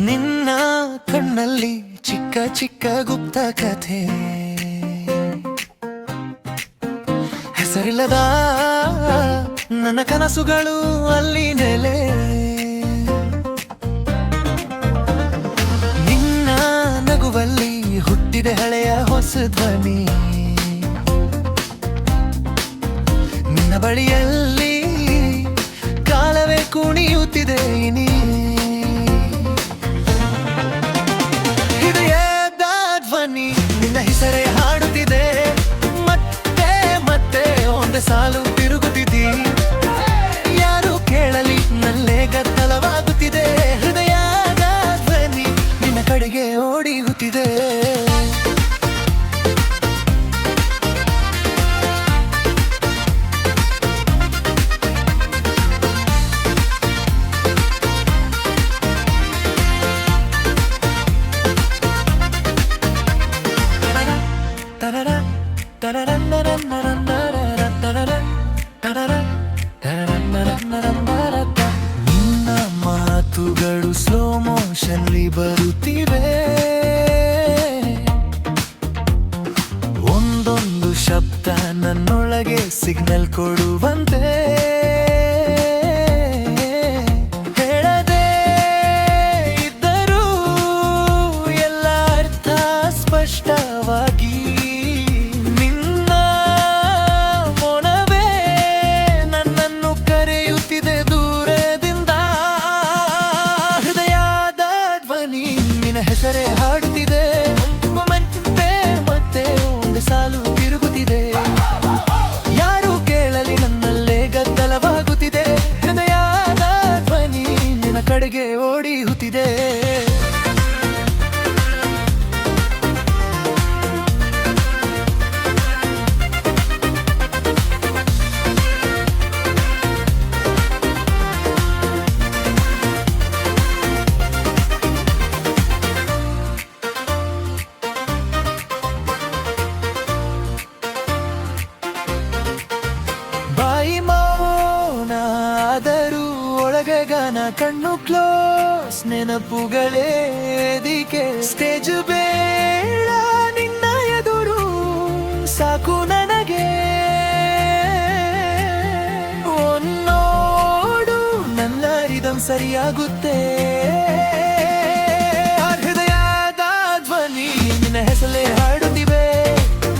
ನಿನ್ನ ಕಣ್ಣಲ್ಲಿ ಚಿಕ್ಕ ಚಿಕ್ಕ ಗುಪ್ತ ಕಥೆ, ಹೆಸರಿಲ್ಲದ ನನ್ನ ಕನಸುಗಳು ಅಲ್ಲಿ ನೆಲೆ. ನಿನ್ನ ನಗುವಲ್ಲಿ ಹುಟ್ಟಿದೆ ಹಳೆಯ ಹೊಸ ಧ್ವನಿ, ನಿನ್ನ ಬಳಿಯಲ್ಲಿ ಕಾಲವೇ ಕುಣಿಯುತ್ತಿದೆ ಇನಿ. ಹೃದಯದ ಧ್ವನಿ ನಿನ್ನ ಹೆಸರೇ ಹಾಡುತ್ತಿದೆ, ಮತ್ತೆ ಮತ್ತೆ ಒಂದೇ ಸಾಲು ತಿರುಗುತ್ತಿದ್ದಿ. ಯಾರು ಕೇಳಲಿ ನಲ್ಲೇ ಗದ್ದಲವಾಗುತ್ತಿದೆ, ಹೃದಯದ ಧ್ವನಿ ನಿನ್ನ ಕಡೆಗೆ ಓಡಿ ಹುತ್ತಿದೆ. ನಿನ್ನ ಮಾತುಗಳು ಸ್ಲೋ ಮೋಷನ್ಲಿ ಬರುತ್ತಿವೆ, ಒಂದೊಂದು ಶಬ್ದ ನನ್ನೊಳಗೆ ಸಿಗ್ನಲ್ ಕೊಡುವಂತೆ. ಹೇಳದೆ ಇದ್ದರೂ ಎಲ್ಲ ಅರ್ಥ ಸ್ಪಷ್ಟವಾಗಿ, ನಿನ್ನ ಮೊನವೇ ನನ್ನನ್ನು ಕರೆಯುತ್ತಿದೆ ದೂರದಿಂದ. ಹೃದಯದ ಧ್ವನಿ ನಿನ್ನ ಹೆಸರೇ ಹಾಡುತ್ತಿದೆ, ಮತ್ತೆ ಮತ್ತೆ ಒಂದು ಸಾಲು ತಿರುಗುತ್ತಿದೆ. ಯಾರು ಕೇಳಲಿ ನನ್ನಲ್ಲೇ ಗದ್ದಲವಾಗುತ್ತಿದೆ, ಹೃದಯದ ಧ್ವನಿ ನಿನ್ನ ಕಡೆಗೆ ಓಡಿ ಹುತ್ತಿದೆ. ಬಾಯಿ ಮೌನ ಆದರೂ ಒಳಗೆ ಗಾನ, ಕಣ್ಣು ಕ್ಲೋಸ್ ನೆನಪುಗಳೇ ದಿಕೆ. ಸ್ಟೇಜ್ ಬೇಡ ನಿನ್ನ ಎದುರು ಸಾಕು ನನಗೆ, ನೋಡು ನನ್ನ ರಿದಮ್ ಸರಿಯಾಗುತ್ತೆ. ಹೃದಯದ ಧ್ವನಿ ನಿನ್ನ ಹೆಸರೇ ಹಾಡುತ್ತಿವೆ,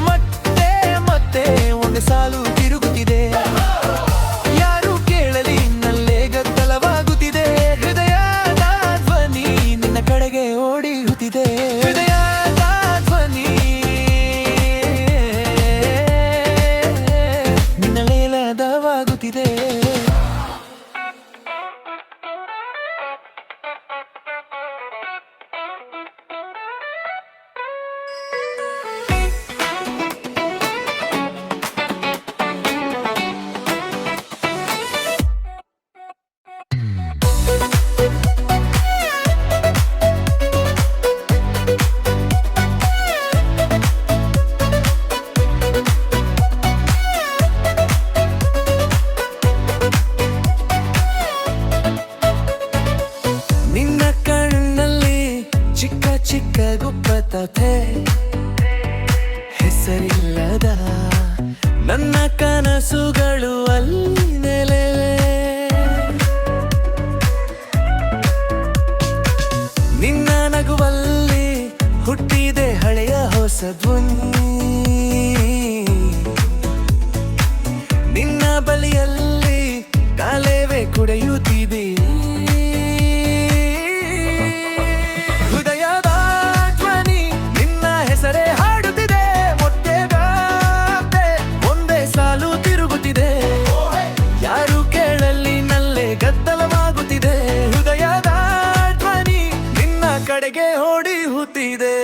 ಮತ್ತೆ ಮತ್ತೆ ಒಂದು ಸಾಲು ತಿರುಗುತ್ತಿದೆ. ಯಾರು ಕೇಳಲಿ ನಲ್ಲೇ ಗದ್ದಲವಾಗುತ್ತಿದೆ, ಹೃದಯದ ಧ್ವನಿ ನಿನ್ನ ಕಡೆಗೆ ಓಡಿ ಹುತ್ತಿದೆ. ಹೃದಯದ ಧ್ವನಿ ನಿನ್ನ ಲೇಲದವಾಗುತ್ತಿದೆ. ನಿನ್ನ ಕಣ್ಣಲ್ಲಿ ಚಿಕ್ಕ ಚಿಕ್ಕ ಗುಪ್ಪತೆ, ಹೆಸರಿಲ್ಲದ ನನ್ನ ಕನಸುಗಳು ಅಲ್ಲಿ ನೆಲೆ. ನಿನ್ನ ನಗುವಲ್ಲಿ ಹುಟ್ಟಿದೆ ಹಳೆಯ ಹೊಸ ಧ್ವನಿ, ನಿನ್ನ ಬಳಿಯಲ್ಲಿ ಕಾಲೇವೆ ಕುಡಿಯುತ್ತಿದೆ. ಹೃದಯದ ಧ್ವನಿ ನಿನ್ನ ಹೆಸರೇ ಹಾಡುತ್ತಿದೆ, ಮತ್ತೆ ಮತ್ತೆ ಒಂದೇ ಸಾಲು ತಿರುಗುತ್ತಿದೆ. ಯಾರು ಕೇಳಲಿ ನಲ್ಲೇ ಗದ್ದಲವಾಗುತ್ತಿದೆ, ಹೃದಯದ ಧ್ವನಿ ನಿನ್ನ ಕಡೆಗೆ ಓಡಿ ಹುತ್ತಿದೆ.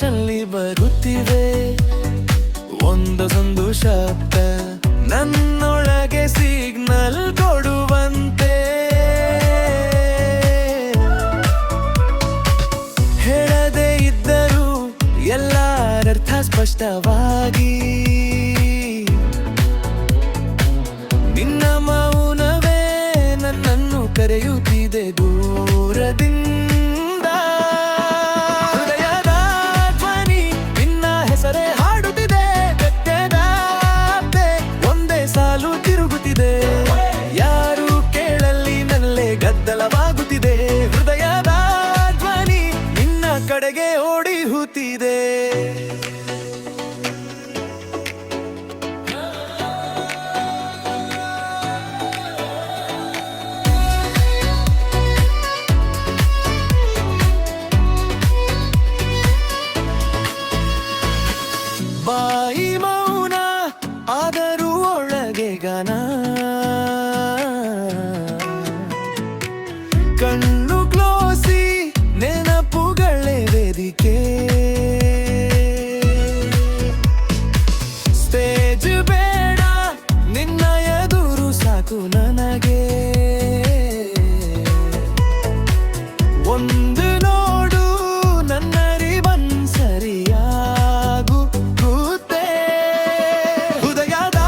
ಫ್ಲಾಶಲ್ಲಿ ಬರುತ್ತಿವೆ ಒಂದೊಂದು ಶಬ್ದ ನನ್ನೊಳಗೆ ಸಿಗ್ನಲ್ ಕೊಡುವಂತೆ ಹೇಳದೇ ಇದ್ದರೂ ಎಲ್ಲರರ್ಥ ಸ್ಪಷ್ಟವಾಗಿ ನಿನ್ನ ಮೌನವೇ ನನ್ನನ್ನು ಕರೆಯುತ್ತಿದೆ ದೂರದಿಂದ ಹೃದಯದ ಧ್ವನಿ ನಿನ್ನ ಹೆಸರೇ ಹಾಡುತ್ತಿದೆ ಬೆಟ್ಟದಾತೆ ಒಂದೇ ಸಾಲು ತಿರುಗುತ್ತಿದೆ ಯಾರು ಕೇಳಲಿ ನಲ್ಲೇ ಗದ್ದಲವಾಗುತ್ತಿದೆ ಹೃದಯದ ಧ್ವನಿ ನಿನ್ನ ಕಡೆಗೆ ಓಡಿ ಹೂತಿದೆ ಬಾಯಿ ಮೌನ ಆದರೂ ಒಳಗೆ ಗಾನ ಕಣ್ಣು ಕ್ಲೋಸಿ ನೆನಪುಗಳೇ ವೇದಿಕೆ ಸ್ಟೇಜ್ ಬೇಡ ನಿನ್ನ ಎದುರು ಸಾಕು ನನಗೆ ಒಂದು ನೋಡು ನನ್ನ ರಿಬನ್ ಸರಿಯಾಗು ಹೃದಯದ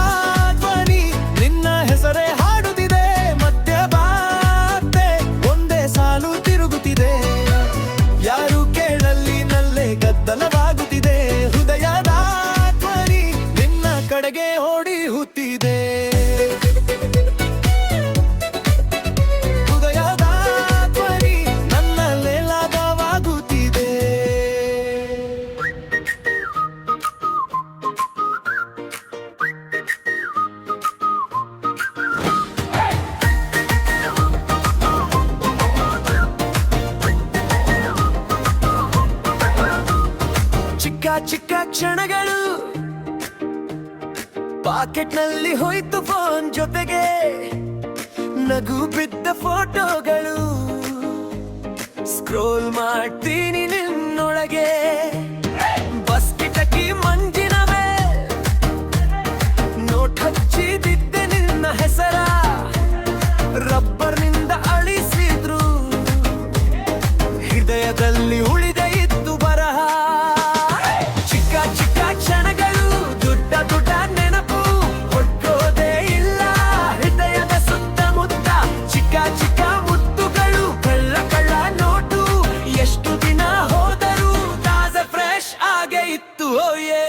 ಧ್ವನಿ ನಿನ್ನ ಹೆಸರೇ ಹಾಡುತ್ತಿದೆ ಮಧ್ಯಭಾಗತೆ ಒಂದೇ ಸಾಲು ತಿರುಗುತ್ತಿದೆ ಯಾರು ಕೇಳಲಿ ನಲ್ಲೇ ಗದ್ದಲವಾಗುತ್ತಿದೆ ಹೃದಯದ ಧ್ವನಿ ನಿನ್ನ ಕಡೆಗೆ ಓಡಿ ಹುತ್ತಿದೆ ಹೃದಯದ ಧ್ವನಿ ನನ್ನಲ್ಲೇ ಲಾಭವಾಗುತ್ತಿದೆ ಚಿಕ್ಕ ಚಿಕ್ಕ ಕ್ಷಣಗಳು ಪಾಕೆಟ್ನಲ್ಲಿ ಹೋಯ್ತು ಫೋನ್ ಜೊತೆಗೆ ನಗು ಬಿದ್ದ ಫೋಟೋಗಳು ಸ್ಕ್ರೋಲ್ ಮಾಡ್ತೀನಿ ನಿನ್ನೊಳಗೆ ಬಸ್ ಕಿಟಕಿ ಮಂಜಿನವೇ ನೋಟ್ ಹಚ್ಚಿದಿದ್ದೆ ನಿನ್ನ ಹೆಸರ ರಬ್ಬರ್ನಿಂದ ಅಳಿಸಿದ್ರು ಹೃದಯದಲ್ಲಿ ಉಳಿದ ಇತ್ತು ಬರಹ ಚಿಕ್ಕ ಚಿಕ್ಕ ಕ್ಷಣಗಳು ದೊಡ್ಡ ದೊಡ್ಡ ನೆನಪು ಹೊಟ್ಟೋದೇ ಇಲ್ಲ ಹೃದಯದ ಸುತ್ತಮುತ್ತ ಚಿಕ್ಕ ಚಿಕ್ಕ ಮುತ್ತುಗಳು ಕಳ್ಳ ಕಳ್ಳ ನೋಟು ಎಷ್ಟು ದಿನ ಹೋದರೂ ತಾಜಾ ಫ್ರೆಶ್ ಆಗೇ ಇತ್ತು ಓಯೇ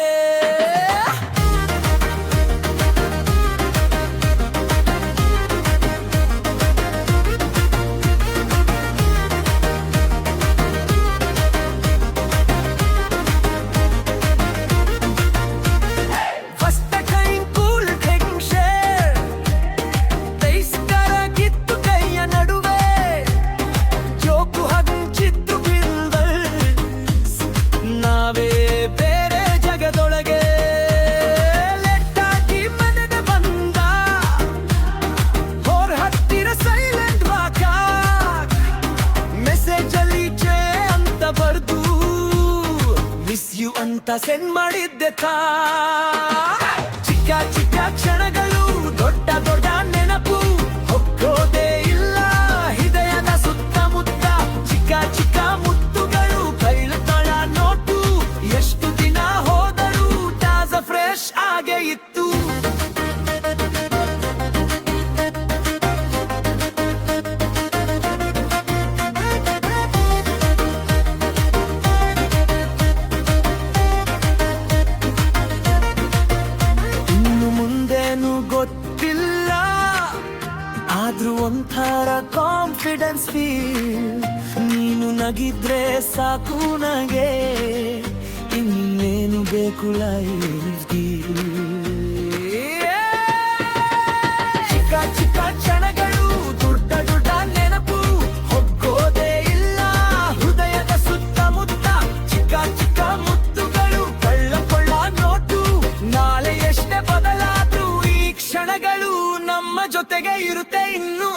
ಅಂತ ಸೆಂಡ್ ಮಾಡಿದ್ದೆ ಚಿಕ್ಕ ಚಿಕ್ಕ ಕ್ಷಣಗಳು ದೊಡ್ಡ ದೊಡ್ಡ ನೆನಪು ಹೊಕ್ಕೋದೇ ಇಲ್ಲ ಹೃದಯದ ಸುತ್ತಮುತ್ತ ಚಿಕ್ಕ ಚಿಕ್ಕ ಮುತ್ತುಗಳು ಕೈಲುಗಳ ನೋಟು ಎಷ್ಟು ದಿನ ಹೋದರೂ ತಾಜಾ ಫ್ರೆಶ್ ಆಗೇ ಇತ್ತು ಗೊತ್ತಿಲ್ಲ ಆದ್ರೂ ಒಂಥರ ಕಾನ್ಫಿಡೆನ್ಸ್ ಫೀಲ್ ನೀನು ನಗಿದ್ರೆ ಸಾಕು ನಗೆ ಇನ್ನೇನು ಬೇಕು ಲೈಫ್ಗೆ ಚಿಕ್ಕ ಚಿಕ್ಕ ಕ್ಷಣಗಳು ದೊಡ್ಡ ದೊಡ್ಡ ನೆನಪು ಹೊಕ್ಕೋದೇ ಇಲ್ಲ ಹೃದಯದ ಸುತ್ತಮುತ್ತ ಚಿಕ್ಕ ಚಿಕ್ಕ ಮುತ್ತುಗಳು ಕಳ್ಳ ಕೊಳ್ಳ ನೋಟು ನಾಳೆ ಎಷ್ಟೇ ಬದಲಾದ್ರೂ ಈ ಕ್ಷಣಗಳು ನಮ್ಮ ಜೊತೆಗೆ ಇರುತ್ತೆ ಇನ್ನು